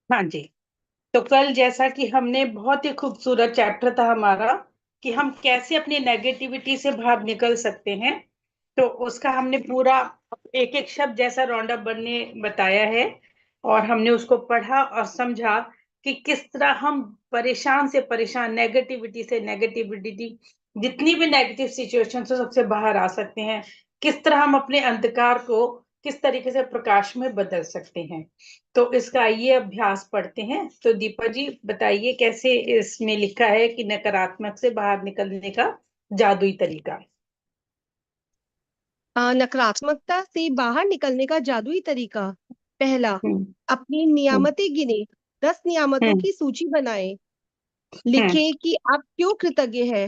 हाँ जी। तो कल जैसा कि हमने बहुत ही खूबसूरत चैप्टर था हमारा कि हम कैसे अपनी नेगेटिविटी से बाहर निकल सकते हैं। तो उसका हमने पूरा एक एक शब्द जैसा राउंड अप बनने बताया है, और हमने उसको पढ़ा और समझा कि किस तरह हम परेशान से परेशान नेगेटिविटी जितनी भी नेगेटिव सिचुएशन से सबसे बाहर आ सकते हैं। किस तरह हम अपने अंधकार को किस तरीके से प्रकाश में बदल सकते हैं। तो इसका ये अभ्यास पढ़ते हैं। तो दीपा जी बताइए कैसे इसमें लिखा है कि नकारात्मक से बाहर निकलने का जादुई तरीका। नकारात्मकता से बाहर निकलने का जादुई तरीका। पहला, हम्म। अपनी हम्म। नियामतें गिने। 10 नियामतों हम्म। की सूची बनाएं। हम्म। लिखें कि आप क्यों कृतज्ञ हैं।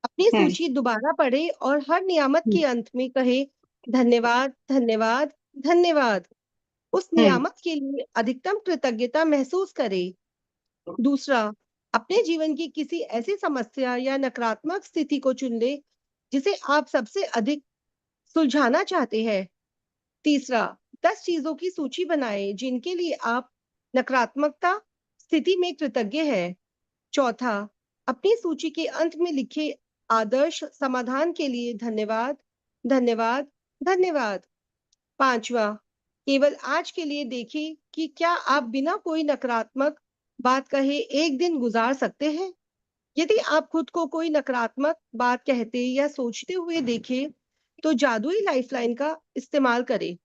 अपनी हम्म। सूची दोबारा पढ़ें और हर नियामत हम्म। के अंत में कहें, धन्यवाद, धन्यवाद, धन्यवाद। उस हम्म। नियामत के लिए अधिकतम कृतज्ञता महसूस करें। दूसरा, अपने जीवन की किसी ऐसी समस्या या नकारात्मक स्थिति को चुन ले जिसे आप सबसे अधिक सुलझाना चाहते हैं। तीसरा, 10 चीजों की सूची बनाएं जिनके लिए आप नकारात्मकता स्थिति में कृतज्ञ हैं। चौथा, अपनी सूची के अंत में लिखे आदर्श समाधान के लिए धन्यवाद, धन्यवाद, धन्यवाद। पांचवा, केवल आज के लिए देखें कि क्या आप बिना कोई नकारात्मक बात कहे एक दिन गुजार सकते हैं। यदि आप खुद को कोई नकारात्मक बात कहते या सोचते हुए देखें, तो जादुई लाइफलाइन का इस्तेमाल करें।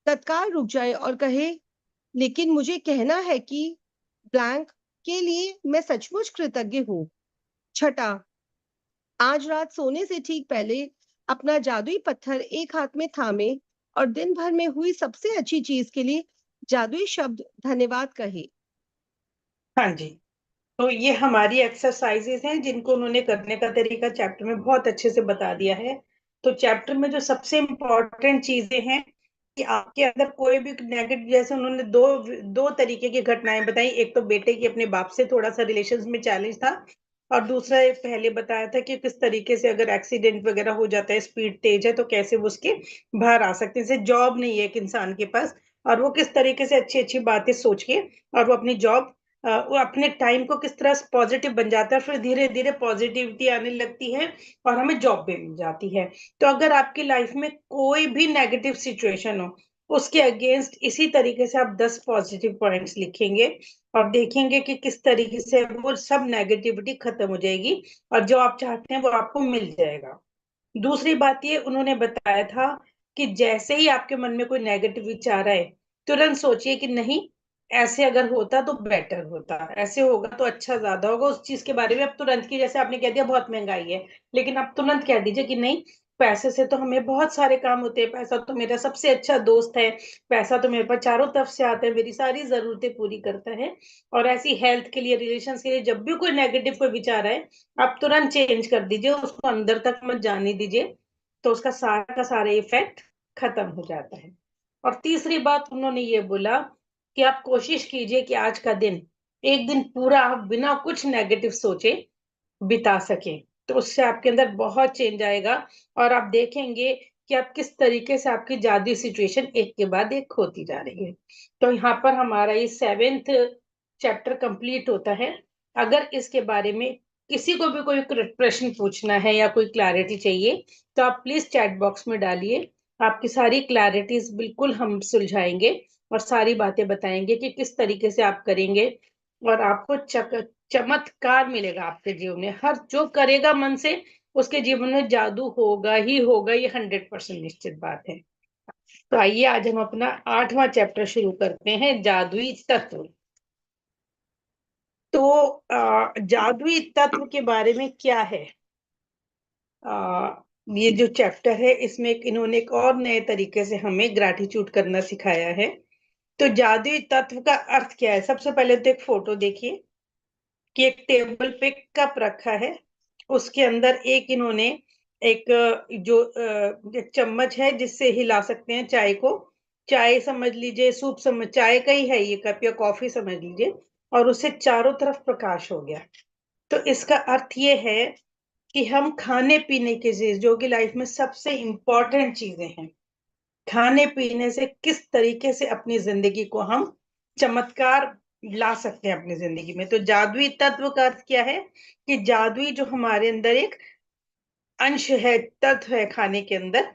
तत्काल रुक जाए और कहे, लेकिन मुझे कहना है कि ब्लैंक के लिए मैं सचमुच कृतज्ञ हूँ। छठा, आज रात सोने से ठीक पहले अपना जादुई पत्थर एक हाथ में थामे और दिन भर में हुई सबसे अच्छी चीज के लिए जादुई शब्द धन्यवाद कहे। हाँ जी। तो ये हमारी एक्सरसाइजेस हैं जिनको उन्होंने करने का तरीका चैप्टर में बहुत अच्छे से बता दिया है। तो चैप्टर में जो सबसे इम्पोर्टेंट चीजें हैं कि आपके अंदर कोई भी नेगेटिव, जैसे उन्होंने दो दो तरीके की घटनाएं बताई। एक तो बेटे की अपने बाप से थोड़ा सा रिलेशन में चैलेंज था, और दूसरा एक पहले बताया था कि किस तरीके से अगर एक्सीडेंट वगैरह हो जाता है, स्पीड तेज है, तो कैसे वो उसके बाहर आ सकते हैं। जैसे जॉब नहीं है एक इंसान के पास, और वो किस तरीके से अच्छी अच्छी बातें सोच के और वो अपनी जॉब, वो अपने टाइम को किस तरह पॉजिटिव बन जाता है, फिर धीरे धीरे पॉजिटिविटी आने लगती है और हमें जॉब भी मिल जाती है। तो अगर आपकी लाइफ में कोई भी नेगेटिव सिचुएशन हो, उसके अगेंस्ट इसी तरीके से आप 10 पॉजिटिव पॉइंट्स लिखेंगे और देखेंगे कि किस तरीके से वो सब नेगेटिविटी खत्म हो जाएगी और जो आप चाहते हैं वो आपको मिल जाएगा। दूसरी बात ये उन्होंने बताया था कि जैसे ही आपके मन में कोई नेगेटिव विचार आए, तुरंत सोचिए कि नहीं, ऐसे अगर होता तो बेटर होता, ऐसे होगा तो अच्छा ज्यादा होगा उस चीज के बारे में। अब तुरंत की, जैसे आपने कह दिया बहुत महंगाई है, लेकिन अब तुरंत कह दीजिए कि नहीं, पैसे से तो हमें बहुत सारे काम होते हैं, पैसा तो मेरा सबसे अच्छा दोस्त है, पैसा तो मेरे पास चारों तरफ से आता है, मेरी सारी जरूरतें पूरी करता है। और ऐसी हेल्थ के लिए, रिलेशन के लिए जब भी कोई नेगेटिव कोई विचार आए, आप तुरंत चेंज कर दीजिए, उसको अंदर तक मत जाने दीजिए, तो उसका सारा का सारा इफेक्ट खत्म हो जाता है। और तीसरी बात उन्होंने ये बोला कि आप कोशिश कीजिए कि आज का दिन, एक दिन पूरा आप बिना कुछ नेगेटिव सोचे बिता सके, तो उससे आपके अंदर बहुत चेंज आएगा। और आप देखेंगे कि आप किस तरीके से आपकी जादुई सिचुएशन एक के बाद एक होती जा रही है। तो यहाँ पर हमारा ये 7th चैप्टर कंप्लीट होता है। अगर इसके बारे में किसी को भी कोई प्रश्न पूछना है या कोई क्लैरिटी चाहिए, तो आप प्लीज चैट बॉक्स में डालिए। आपकी सारी क्लैरिटीज बिल्कुल हम सुलझाएंगे और सारी बातें बताएंगे कि किस तरीके से आप करेंगे। और आपको चमत्कार मिलेगा आपके जीवन में, हर जो करेगा मन से उसके जीवन में जादू होगा ही होगा, ये 100% निश्चित बात है। तो आइए आज हम अपना 8वां चैप्टर शुरू करते हैं, जादुई तत्व। तो जादुई तत्व के बारे में क्या है, ये जो चैप्टर है इसमें इन्होंने एक और नए तरीके से हमें ग्रैटिट्यूड करना सिखाया है। तो जादुई तत्व का अर्थ क्या है, सबसे पहले तो एक फोटो देखिए कि एक टेबल पे कप रखा है, उसके अंदर एक इन्होंने एक एक चम्मच है जिससे हिला सकते हैं चाय को। चाय समझ लीजिए, सूप समझ, चाय का ही है ये कप, या कॉफी समझ लीजिए, और उससे चारों तरफ प्रकाश हो गया। तो इसका अर्थ ये है कि हम खाने पीने की चीज, जो कि लाइफ में सबसे इंपॉर्टेंट चीजें हैं, खाने पीने से किस तरीके से अपनी जिंदगी को हम चमत्कार ला सकते हैं अपनी जिंदगी में। तो जादुई तत्व का अर्थ क्या है कि जादुई जो हमारे अंदर एक अंश है, तत्व है खाने के अंदर,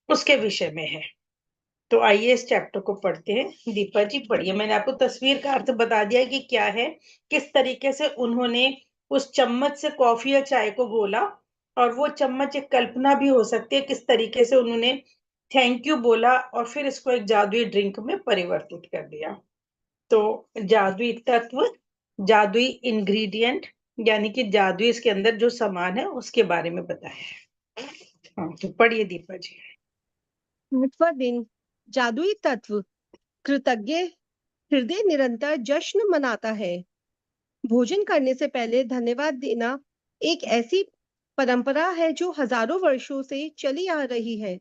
उसके विषय में है। तो आइए इस चैप्टर को पढ़ते हैं। दीपा जी पढ़िए। मैंने आपको तस्वीर का अर्थ बता दिया कि क्या है, किस तरीके से उन्होंने उस चम्मच से कॉफी या चाय को घोला, और वो चम्मच एक कल्पना भी हो सकती है किस तरीके से उन्होंने थैंक यू बोला और फिर इसको एक जादुई ड्रिंक में परिवर्तित कर दिया। तो जादुई तत्व, जादुई इंग्रेडिएंट, यानी कि जादुई इसके अंदर जो सामान है उसके बारे में बताया है। हाँ, तो पढ़िए दीपा जी। 8वां दिन। जादुई तत्व। कृतज्ञ हृदय निरंतर जश्न मनाता है। भोजन करने से पहले धन्यवाद देना एक ऐसी परंपरा है जो हजारों वर्षों से चली आ रही है।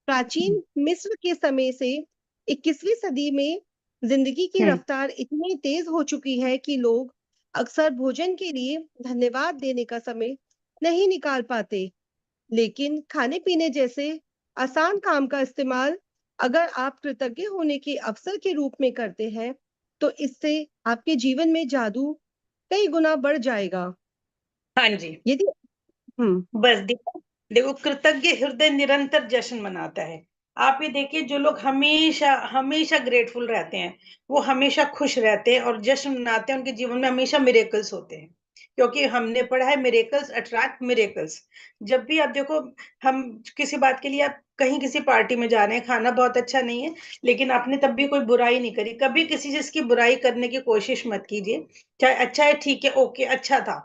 प्राचीन मिस्र के समय से 21वीं सदी में जिंदगी की हम्म। रफ्तार इतनी तेज हो चुकी है कि लोग अक्सर भोजन के लिए धन्यवाद देने का समय नहीं निकाल पाते। लेकिन खाने पीने जैसे आसान काम का इस्तेमाल अगर आप कृतज्ञ होने के अवसर के रूप में करते हैं, तो इससे आपके जीवन में जादू कई गुना बढ़ जाएगा। हाँ जी। यदि हम्म बस देखो, देखो कृतज्ञ हृदय निरंतर जश्न मनाता है। आप ये देखिए, जो लोग हमेशा हमेशा ग्रेटफुल रहते हैं, वो हमेशा खुश रहते हैं और जश्न मनाते हैं, उनके जीवन में हमेशा मिरेकल्स होते हैं। क्योंकि हमने पढ़ा है मिरेकल्स अट्रैक्ट मिरेकल्स। जब भी आप देखो, हम किसी बात के लिए, आप कहीं किसी पार्टी में जा रहे हैं, खाना बहुत अच्छा नहीं है, लेकिन आपने तब भी कोई बुराई नहीं करी, कभी किसी चीज की बुराई करने की कोशिश मत कीजिए। चाहे अच्छा है, ठीक है, ओके, अच्छा था,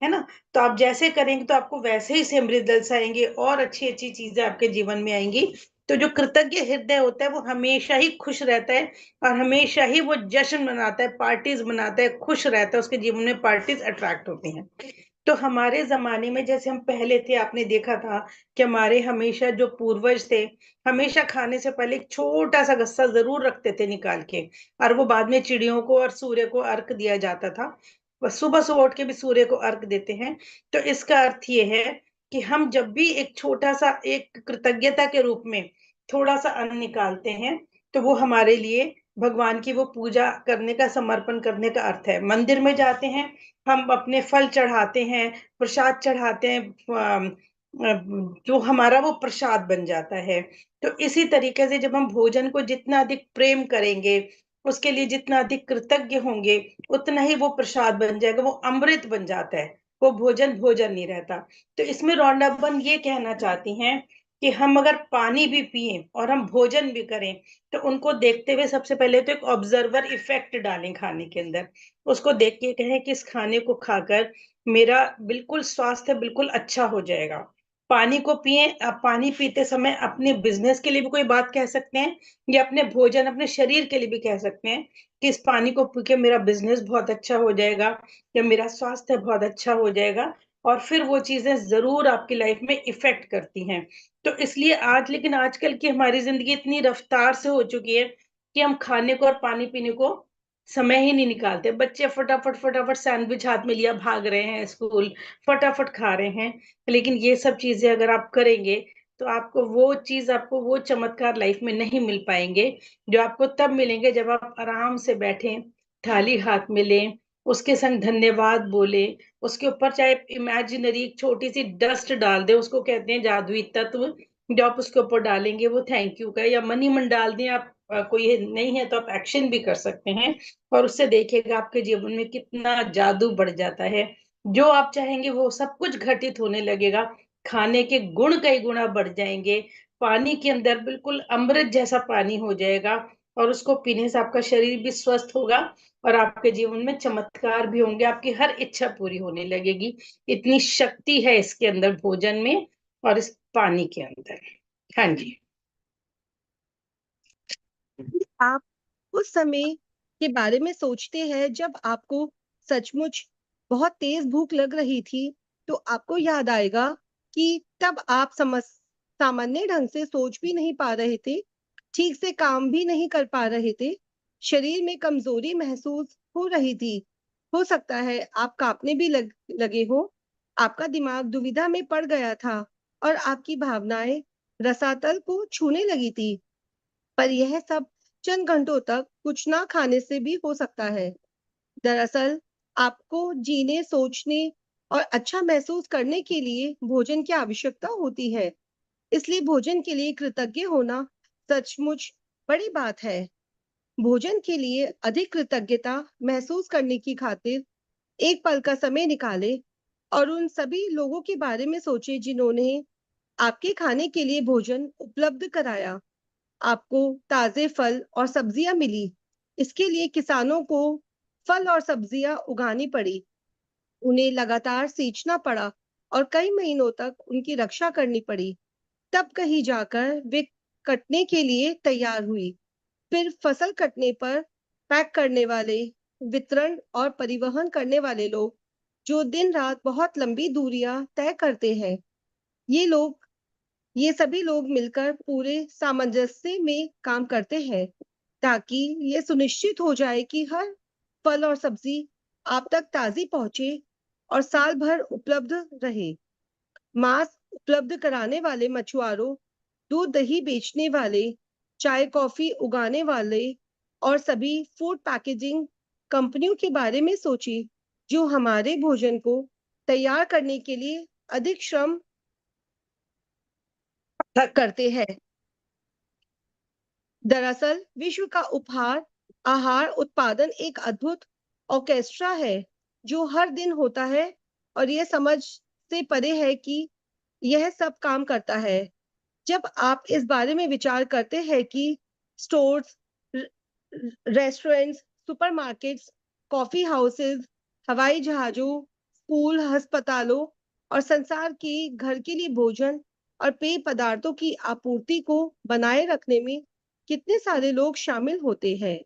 है ना। तो आप जैसे करेंगे तो आपको वैसे ही सेम रिजल्ट्स आएंगे और अच्छी अच्छी चीजें आपके जीवन में आएंगी। तो जो कृतज्ञ हृदय होता है वो हमेशा ही खुश रहता है और हमेशा ही वो जश्न मनाता है, पार्टीज मनाता है, खुश रहता है, उसके जीवन में पार्टीज अट्रैक्ट होती हैं। तो हमारे जमाने में जैसे हम पहले थे, आपने देखा था कि हमारे हमेशा जो पूर्वज थे, हमेशा खाने से पहले एक छोटा सा गस्सा जरूर रखते थे निकाल के, और वो बाद में चिड़ियों को और सूर्य को अर्घ दिया जाता था। बस सुबह सुबह उठ के भी सूर्य को अर्घ देते हैं। तो इसका अर्थ ये है कि हम जब भी एक छोटा सा, एक कृतज्ञता के रूप में थोड़ा सा अन्न निकालते हैं, तो वो हमारे लिए भगवान की वो पूजा करने का, समर्पण करने का अर्थ है। मंदिर में जाते हैं, हम अपने फल चढ़ाते हैं, प्रसाद चढ़ाते हैं, जो हमारा वो प्रसाद बन जाता है। तो इसी तरीके से जब हम भोजन को जितना अधिक प्रेम करेंगे, उसके लिए जितना अधिक कृतज्ञ होंगे, उतना ही वो प्रसाद बन जाएगा, वो अमृत बन जाता है, वो भोजन भोजन नहीं रहता। तो इसमें रौंडाबन ये कहना चाहती हैं कि हम अगर पानी भी पिए और हम भोजन भी करें, तो उनको देखते हुए सबसे पहले तो एक ऑब्जर्वर इफेक्ट डालें खाने के अंदर। उसको देख के कहें कि इस खाने को खाकर मेरा बिल्कुल स्वास्थ्य बिल्कुल अच्छा हो जाएगा। पानी को पिए। आप पानी पीते समय अपने बिजनेस के लिए भी कोई बात कह सकते हैं, या अपने भोजन, अपने शरीर के लिए भी कह सकते हैं कि इस पानी को पी के मेरा बिजनेस बहुत अच्छा हो जाएगा, या मेरा स्वास्थ्य बहुत अच्छा हो जाएगा। और फिर वो चीजें जरूर आपकी लाइफ में इफेक्ट करती हैं। तो इसलिए आज, लेकिन आजकल की हमारी जिंदगी इतनी रफ्तार से हो चुकी है कि हम खाने को और पानी पीने को समय ही नहीं निकालते। बच्चे फटाफट फटाफट सैंडविच हाथ में लिया भाग रहे हैं स्कूल, फटाफट खा रहे हैं। लेकिन ये सब चीजें अगर आप करेंगे, तो आपको वो चीज, आपको वो चमत्कार लाइफ में नहीं मिल पाएंगे, जो आपको तब मिलेंगे जब आप आराम से बैठें, थाली हाथ में लें, उसके संग धन्यवाद बोले, उसके ऊपर चाहे इमेजिनरी एक छोटी सी डस्ट डाल दे, उसको कहते हैं जादुई तत्व। जो आप उसके ऊपर डालेंगे वो थैंक यू का, या मनी मन डाल दें आप। कोई नहीं है तो आप एक्शन भी कर सकते हैं, और उससे देखिएगा आपके जीवन में कितना जादू बढ़ जाता है। जो आप चाहेंगे वो सब कुछ घटित होने लगेगा। खाने के गुण कई गुना बढ़ जाएंगे। पानी के अंदर बिल्कुल अमृत जैसा पानी हो जाएगा, और उसको पीने से आपका शरीर भी स्वस्थ होगा, और आपके जीवन में चमत्कार भी होंगे, आपकी हर इच्छा पूरी होने लगेगी। इतनी शक्ति है इसके अंदर, भोजन में और इस पानी के अंदर। हाँ जी। आप उस समय के बारे में सोचते हैं जब आपको सचमुच बहुत तेज भूख लग रही थी, तो आपको याद आएगा कि तब आप सामान्य ढंग से सोच भी नहीं पा रहे थे, ठीक से काम भी नहीं कर पा रहे थे, शरीर में कमजोरी महसूस हो रही थी। हो सकता है आप कांपने भी लगे हो, आपका दिमाग दुविधा में पड़ गया था और आपकी भावनाएं रसातल को छूने लगी थी। पर यह सब चंद घंटों तक कुछ ना खाने से भी हो सकता है। दरअसल आपको जीने, सोचने और अच्छा महसूस करने के लिए भोजन की आवश्यकता होती है। इसलिए भोजन के लिए कृतज्ञ होना सचमुच बड़ी बात है। भोजन के लिए अधिक कृतज्ञता महसूस करने की खातिर एक पल का समय निकालें और उन सभी लोगों के बारे में सोचें जिन्होंने आपके खाने के लिए भोजन उपलब्ध कराया। आपको ताजे फल और सब्जियां मिली। इसके लिए किसानों को फल और सब्जियां उगानी पड़ी। उन्हें लगातार सींचना पड़ा और कई महीनों तक उनकी रक्षा करनी पड़ी। तब कहीं जाकर वे कटने के लिए तैयार हुई। फिर फसल कटने पर पैक करने वाले, वितरण और परिवहन करने वाले लोग, जो दिन रात बहुत लंबी दूरियां तय करते हैं, ये लोग ये सभी लोग मिलकर पूरे सामंजस्य में काम करते हैं ताकि ये सुनिश्चित हो जाए कि हर फल और सब्जी आप तक ताजी पहुंचे और साल भर उपलब्ध रहे। मांस उपलब्ध कराने वाले मछुआरों, दूध दही बेचने वाले, चाय कॉफी उगाने वाले और सभी फूड पैकेजिंग कंपनियों के बारे में सोचिए जो हमारे भोजन को तैयार करने के लिए अधिक श्रम करते हैं। दरअसल विश्व का उपहार आहार उत्पादन एक अद्भुत ऑर्केस्ट्रा है जो हर दिन होता है और यह समझ से परे है कि यह सब काम करता है। जब आप इस बारे में विचार करते हैं कि stores, restaurants, supermarkets, coffee houses, हवाई जहाजों, स्कूल, अस्पतालों और संसार के घर के लिए भोजन और पेय पदार्थों की आपूर्ति को बनाए रखने में कितने सारे लोग शामिल होते हैं।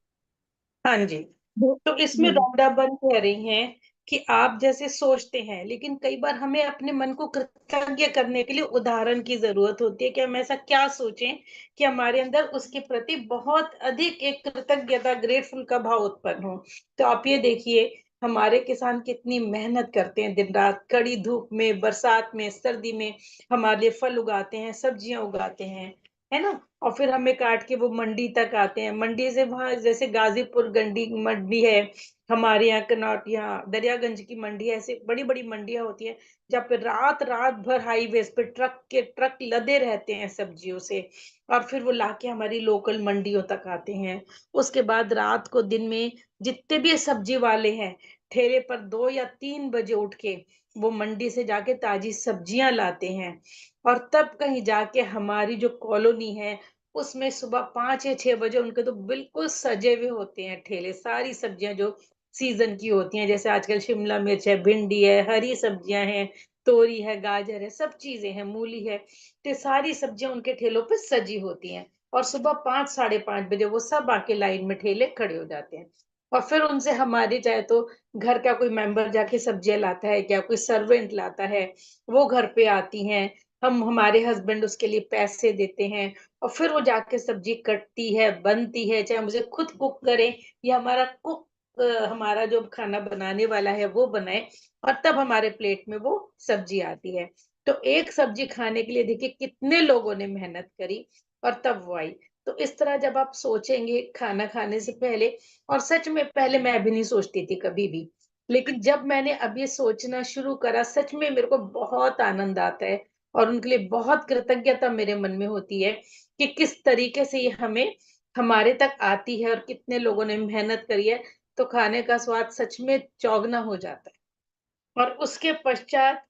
हाँ जी। वो तो इसमें हम्म, रौंडाबन कह रही हैं कि आप जैसे सोचते हैं, लेकिन कई बार हमें अपने मन को कृतज्ञ करने के लिए उदाहरण की जरूरत होती है कि हम ऐसा क्या सोचें कि हमारे अंदर उसके प्रति बहुत अधिक एक कृतज्ञता, ग्रेटफुल का भाव उत्पन्न हो। तो आप ये देखिए, हमारे किसान कितनी मेहनत करते हैं, दिन रात कड़ी धूप में, बरसात में, सर्दी में हमारे लिए फल उगाते हैं, सब्जियां उगाते हैं, है ना। और फिर हमें काट के वो मंडी तक आते हैं। मंडी से वहां जैसे गाजीपुर गंडी मंडी है, हमारे यहाँ कनौट, यहाँ दरियागंज की मंडी है, ऐसे बड़ी बड़ी मंडियां होती हैं जहाँ पे रात रात भर हाईवेज पे ट्रक के ट्रक लदे रहते हैं सब्जियों से। और फिर वो लाके हमारी लोकल मंडियों तक आते हैं। उसके बाद रात को, दिन में जितने भी सब्जी वाले हैं, ठेले पर 2 या 3 बजे उठ के वो मंडी से जाके ताजी सब्जियां लाते हैं। और तब कहीं जाके हमारी जो कॉलोनी है, उसमें सुबह 5 या 6 बजे उनके तो बिल्कुल सजे हुए होते हैं ठेले, सारी सब्जियां जो सीजन की होती हैं, जैसे आजकल शिमला मिर्च है, भिंडी है, हरी सब्जियां हैं, तोरी है, गाजर है, सब चीजें हैं, मूली है। तो ये सारी सब्जियां उनके ठेलों पे सजी होती हैं। और सुबह 5, 5:30 बजे वो सब आके लाइन में ठेले खड़े हो जाते हैं। और फिर उनसे हमारे, चाहे तो घर का कोई मेंबर जाके सब्जियां लाता है, क्या कोई सर्वेंट लाता है, वो घर पे आती हैं। हम, हमारे हस्बैंड उसके लिए पैसे देते हैं। और फिर वो जाके सब्जी कटती है, बनती है, चाहे मुझे खुद कुक करे या हमारा कुक, हमारा जो खाना बनाने वाला है वो बनाए। और तब हमारे प्लेट में वो सब्जी आती है। तो एक सब्जी खाने के लिए देखिए कितने लोगों ने मेहनत करी, और तब वो आई। तो इस तरह जब आप सोचेंगे खाना खाने से पहले, और सच में पहले मैं भी नहीं सोचती थी कभी भी, लेकिन जब मैंने अब ये सोचना शुरू करा, सच में मेरे को बहुत आनंद आता है। और उनके लिए बहुत कृतज्ञता मेरे मन में होती है कि किस तरीके से ये हमें, हमारे तक आती है, और कितने लोगों ने मेहनत करी है। तो खाने का स्वाद सच में चौगना हो जाता है। और उसके पश्चात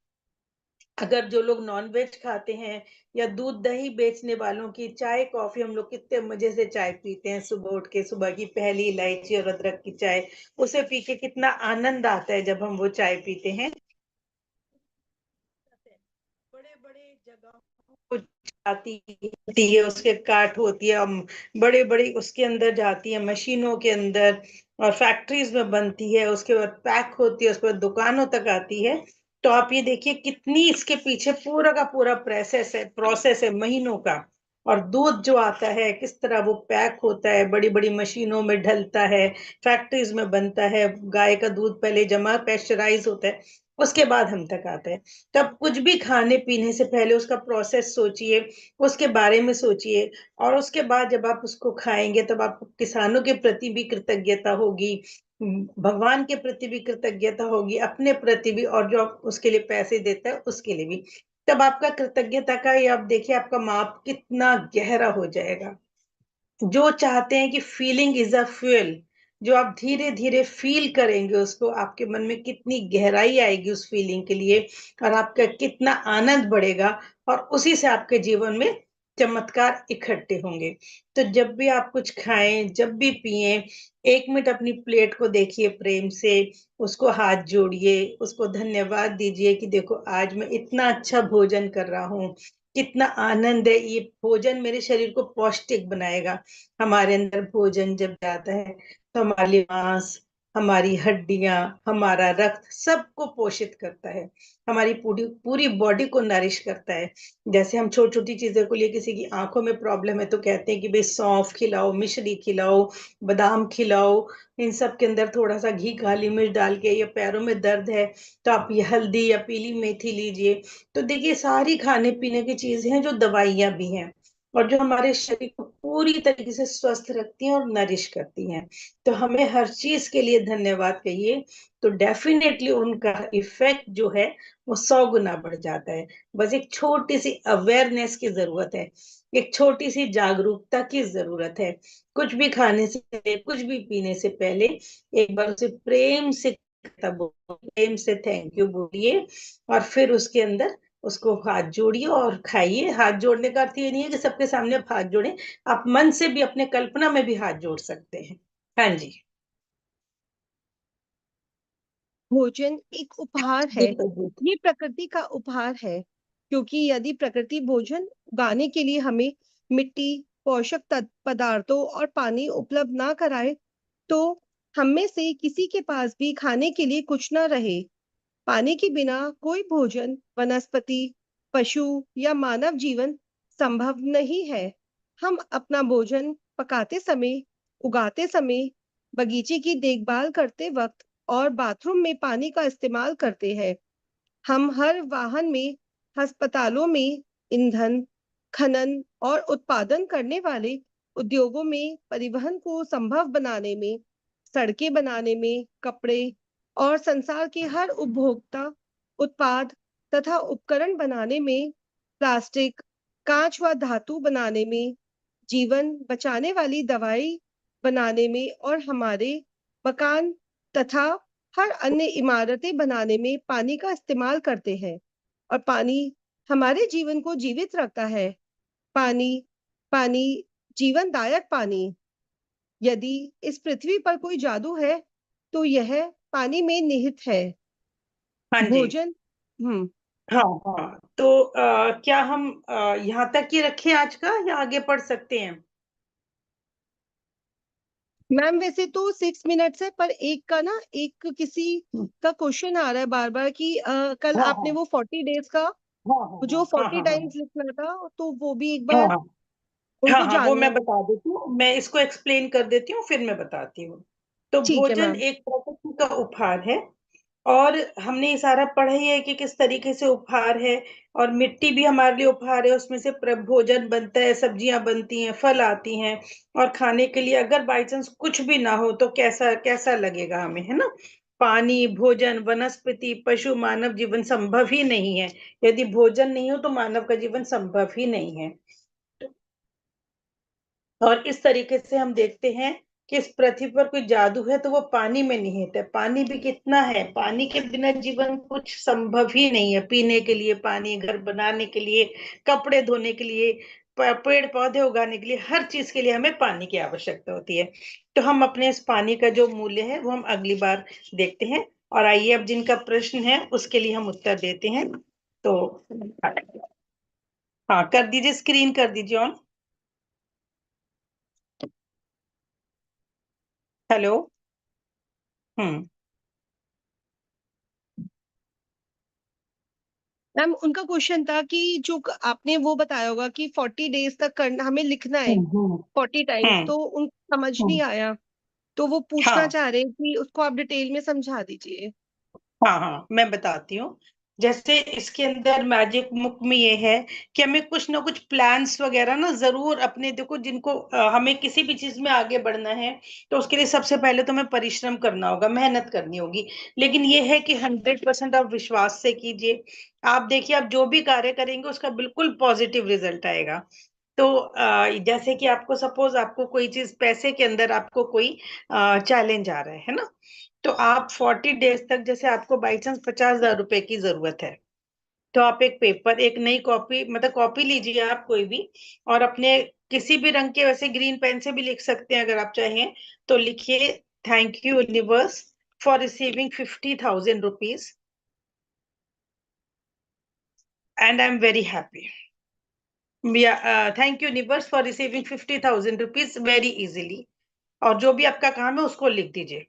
अगर जो लोग नॉन वेज खाते हैं, या दूध दही बेचने वालों की चाय कॉफी, हम लोग कितने मजे से चाय पीते हैं सुबह उठ के, सुबह की पहली इलायची और अदरक की चाय, उसे पी के कितना आनंद आता है जब हम वो चाय पीते हैं। बड़े बड़े जगहों को जाती होती है, उसके काट होती है, बड़े बड़े उसके अंदर जाती है, मशीनों के अंदर, और फैक्ट्रीज में बनती है, उसके बाद पैक होती है, उसके बाद दुकानों तक आती है। तो आप ये देखिए कितनी इसके पीछे पूरा का पूरा प्रोसेस है महीनों का। और दूध जो आता है, किस तरह वो पैक होता है, बड़ी बड़ी मशीनों में ढलता है, फैक्ट्रीज में बनता है। गाय का दूध पहले जमा पैस्चराइज होता है, उसके बाद हम तक आता है। तब कुछ भी खाने पीने से पहले उसका प्रोसेस सोचिए, उसके बारे में सोचिए। और उसके बाद जब आप उसको खाएंगे, तब आपको किसानों के प्रति भी कृतज्ञता होगी। भगवान के प्रति भी कृतज्ञता होगी, अपने प्रति भी, और जो आप उसके लिए पैसे देता है उसके लिए भी। तब आपका कृतज्ञता का ये आप देखिए आपका माप कितना गहरा हो जाएगा। जो चाहते हैं कि फीलिंग इज अ फ्यूल, जो आप धीरे धीरे फील करेंगे उसको, आपके मन में कितनी गहराई आएगी उस फीलिंग के लिए, और आपका कितना आनंद बढ़ेगा, और उसी से आपके जीवन में चमत्कार इकट्ठे होंगे। तो जब भी आप कुछ खाएं, जब भी पिए, 1 मिनट अपनी प्लेट को देखिए प्रेम से, उसको हाथ जोड़िए, उसको धन्यवाद दीजिए कि देखो आज मैं इतना अच्छा भोजन कर रहा हूँ, कितना आनंद है, ये भोजन मेरे शरीर को पौष्टिक बनाएगा। हमारे अंदर भोजन जब जाता है तो हमारे लिए मांस, हमारी हड्डियां, हमारा रक्त सबको पोषित करता है, हमारी पूरी पूरी बॉडी को नरिश करता है। जैसे हम छोटी छोटी चीजों को लिए, किसी की आंखों में प्रॉब्लम है तो कहते हैं कि भाई सौंफ खिलाओ, मिश्री खिलाओ, बादाम खिलाओ, इन सब के अंदर थोड़ा सा घी, काली मिर्च डाल के, या पैरों में दर्द है तो आप ये हल्दी या पीली मेथी लीजिए। तो देखिए सारी खाने पीने की चीजें हैं जो दवाइयां भी हैं, और जो हमारे शरीर को पूरी तरीके से स्वस्थ रखती हैं और नरिश करती हैं। तो हमें हर चीज के लिए धन्यवाद कहिए, तो डेफिनेटली उनका इफेक्ट जो है वो 100 गुना बढ़ जाता है। बस एक छोटी सी अवेयरनेस की जरूरत है, एक छोटी सी जागरूकता की जरूरत है। कुछ भी खाने से पहले, कुछ भी पीने से पहले एक बार उसे प्रेम से, तब प्रेम से थैंक यू बोलिए, और फिर उसके अंदर उसको हाथ जोड़िए और खाइए। हाथ जोड़ने का अर्थ ये नहीं है कि सबके सामने आप हाथ जोड़ें, आप मन से भी, अपने कल्पना में भी हाथ जोड़ सकते हैं। हाँ जी। भोजन एक उपहार है, बिल्कुल बिल्कुल। ये प्रकृति का उपहार है। क्योंकि यदि प्रकृति भोजन उगाने के लिए हमें मिट्टी, पोषक पदार्थों और पानी उपलब्ध ना कराए, तो हम में से किसी के पास भी खाने के लिए कुछ ना रहे। पानी के बिना कोई भोजन, वनस्पति, पशु या मानव जीवन संभव नहीं है। हम अपना भोजन पकाते समय, उगाते समय, बगीचे की देखभाल करते वक्त और बाथरूम में पानी का इस्तेमाल करते हैं। हम हर वाहन में, अस्पतालों में, ईंधन, खनन और उत्पादन करने वाले उद्योगों में, परिवहन को संभव बनाने में, सड़कें बनाने में, कपड़े और संसार के हर उपभोक्ता उत्पाद तथा उपकरण बनाने में, प्लास्टिक, कांच व धातु बनाने में, जीवन बचाने वाली दवाई बनाने में और हमारे मकान तथा हर अन्य इमारतें बनाने में पानी का इस्तेमाल करते हैं। और पानी हमारे जीवन को जीवित रखता है। पानी, पानी, जीवनदायक पानी। यदि इस पृथ्वी पर कोई जादू है, तो यह पानी में निहित है। हाँ जी। भोजन। हम्म। हाँ हाँ, तो क्या हम यहाँ तक ही रखें आज का, या आगे बढ़ सकते हैं? मैम वैसे तो 6 मिनट्स है, पर एक का ना, एक किसी हम्म, का क्वेश्चन आ रहा है बार बार कि कल हाँ आपने हाँ वो 40 डेज का हाँ जो हाँ हाँ 40 हाँ हाँ टाइम्स लिखना था, तो वो भी एक हाँ बार हाँ हाँ उनको हाँ, वो जानना मैं है। बता देती हूँ, मैं इसको एक्सप्लेन कर देती हूँ, फिर मैं बताती हूँ। तो ठीक है भोजन मैम। एक प्रकृति का उपहार है, और हमने ये सारा पढ़ा ही है कि किस तरीके से उपहार है। और मिट्टी भी हमारे लिए उपहार है, उसमें से भोजन बनता है, सब्जियां बनती हैं, फल आती हैं, और खाने के लिए अगर बाई चांस कुछ भी ना हो तो कैसा कैसा लगेगा हमें, है ना। पानी, भोजन, वनस्पति, पशु, मानव जीवन संभव ही नहीं है। यदि भोजन नहीं हो तो मानव का जीवन संभव ही नहीं है। और इस तरीके से हम देखते हैं कि इस पृथ्वी पर कोई जादू है तो वो पानी में निहित है। पानी भी कितना है, पानी के बिना जीवन कुछ संभव ही नहीं है। पीने के लिए पानी, घर बनाने के लिए, कपड़े धोने के लिए, पेड़ पौधे उगाने के लिए, हर चीज के लिए हमें पानी की आवश्यकता होती है। तो हम अपने इस पानी का जो मूल्य है वो हम अगली बार देखते हैं। और आइए अब जिनका प्रश्न है उसके लिए हम उत्तर देते हैं। तो हाँ, कर दीजिए, स्क्रीन कर दीजिए ऑन। हेलो। हम्म। मैम उनका क्वेश्चन था कि जो आपने वो बताया होगा कि 40 डेज तक करना, हमें लिखना है हम्म हम्म 40 टाइम्स, हम्म तो उनको समझ नहीं हम्म, आया। तो वो पूछना हाँ चाह रहे हैं कि उसको आप डिटेल में समझा दीजिए। हाँ हाँ, मैं बताती हूँ। जैसे इसके अंदर मैजिक बुक में ये है कि हमें कुछ ना कुछ प्लान्स वगैरह ना जरूर अपने, देखो जिनको हमें किसी भी चीज में आगे बढ़ना है, तो उसके लिए सबसे पहले तो हमें परिश्रम करना होगा, मेहनत करनी होगी। लेकिन ये है कि 100% आप विश्वास से कीजिए। आप देखिए, आप जो भी कार्य करेंगे उसका बिल्कुल पॉजिटिव रिजल्ट आएगा। तो जैसे कि आपको सपोज आपको कोई चीज पैसे के अंदर आपको कोई चैलेंज आ रहा है ना, तो आप 40 डेज तक, जैसे आपको बाई चांस 50,000 रुपए की जरूरत है, तो आप एक पेपर, एक नई कॉपी, मतलब कॉपी लीजिए आप कोई भी, और अपने किसी भी रंग के, वैसे ग्रीन पेन से भी लिख सकते हैं अगर आप चाहें, तो लिखिए, thank you universe for receiving 50,000 rupees and I am very happy. Thank you universe for receiving 50,000 rupees very easily. और जो भी आपका काम है उसको लिख दीजिए,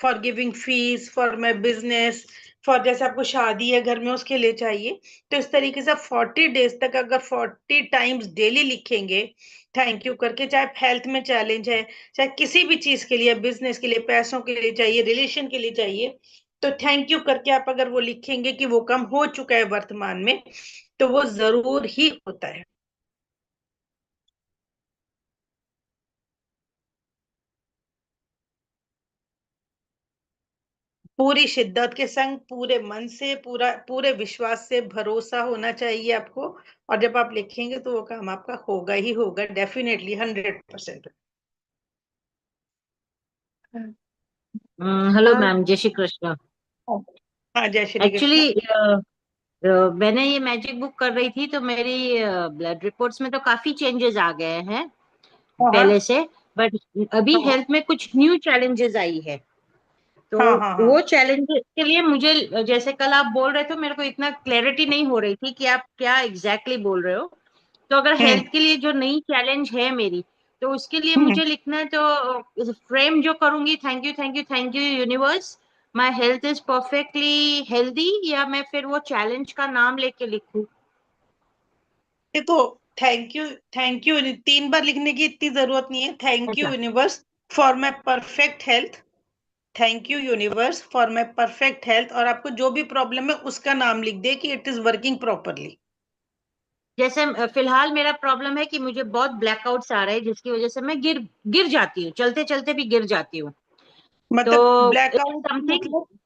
for giving fees for my business, for जैसे आपको शादी है घर में उसके लिए चाहिए। तो इस तरीके से 40 डेज तक अगर 40 टाइम्स डेली लिखेंगे थैंक यू करके, चाहे हेल्थ में चैलेंज है, चाहे किसी भी चीज के लिए, बिजनेस के लिए, पैसों के लिए चाहिए, रिलेशन के लिए चाहिए, तो थैंक यू करके आप अगर वो लिखेंगे कि वो काम हो चुका है वर्तमान में, तो वो जरूर ही होता है। पूरी शिद्दत के संग, पूरे मन से, पूरा पूरे विश्वास से, भरोसा होना चाहिए आपको। और जब आप लिखेंगे तो वो काम आपका होगा ही होगा, डेफिनेटली 100%। हेलो हाँ। मैम, जय श्री कृष्ण। हाँ, जय श्री कृष्ण। एक्चुअली मैंने ये मैजिक बुक कर रही थी, तो मेरी ब्लड रिपोर्ट्स में तो काफी चेंजेस आ गए हैं हाँ हाँ पहले से। बट अभी हाँ हेल्थ में कुछ न्यू चैलेंजेस आई है। तो हाँ हाँ हाँ। वो चैलेंजेस के लिए मुझे, जैसे कल आप बोल रहे थे, मेरे को इतना क्लैरिटी नहीं हो रही थी कि आप क्या एग्जैक्टली बोल रहे हो। तो अगर हम्म हेल्थ के लिए जो नई चैलेंज है मेरी, तो उसके लिए हम्म। मुझे लिखना है, तो फ्रेम जो करूंगी, thank you thank you thank you universe, my health is perfectly healthy, या मैं फिर वो चैलेंज का नाम लेके लिखूं? देखो, थैंक यू, थैंक यू 3 बार लिखने की इतनी जरूरत नहीं है। थैंक यू ऐसा। Universe for my perfect health, thank you universe for my perfect health, और आपको जो भी प्रॉब्लम है उसका नाम लिख दे कि इट इज वर्किंग प्रॉपरली। जैसे फिलहाल मेरा प्रॉब्लम है कि मुझे बहुत ब्लैकआउट्स आ रहे हैं, जिसकी वजह से मैं गिर गिर जाती हूँ, चलते चलते भी गिर जाती हूँ। तो मतलब इट्स ब्लैकआउट समथिंग।